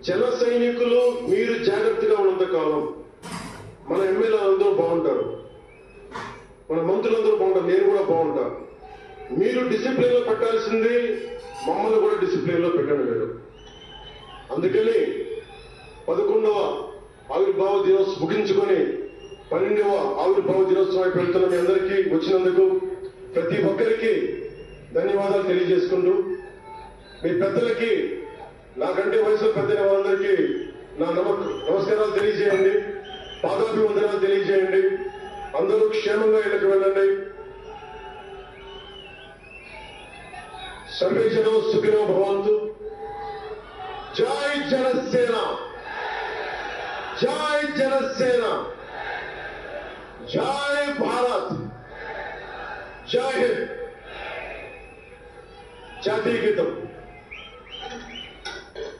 జన సైనికులు మీరు జాగ్రత్తగా ఉన్నంత కాలం మన ఎమ్మెల్యేలు అందరూ బాగుంటారు, మన మంత్రులందరూ బాగుంటారు, నేను కూడా బాగుంటా. మీరు డిసిప్లిన్ లో పెట్టాల్సింది మమ్మల్ని కూడా డిసిప్లిన్ లో పెట్టండి మీరు. అందుకని 11వ ఆవిర్భావ దినోత్సవం ముగించుకొని 12వ ఆవిర్భావ దినోత్సవానికి వెళ్తున్న మీ అందరికీ వచ్చినందుకు ప్రతి ఒక్కరికి ధన్యవాదాలు తెలియజేసుకుంటూ, మీ పెద్దలకి నాకంటే వయసులో పెద్ద వాళ్ళందరికీ నా నమస్కారాలు తెలియజేయండి, పాదాభివందనాలు తెలియజేయండి. అందరూ క్షేమంగా ఇళ్ళకి వెళ్ళండి. సర్వే జనో సుఖినో భవంతు. జై జనసేన, జై జనసేన, జై భారత్, జై హింద్. జాతీయ గీతం.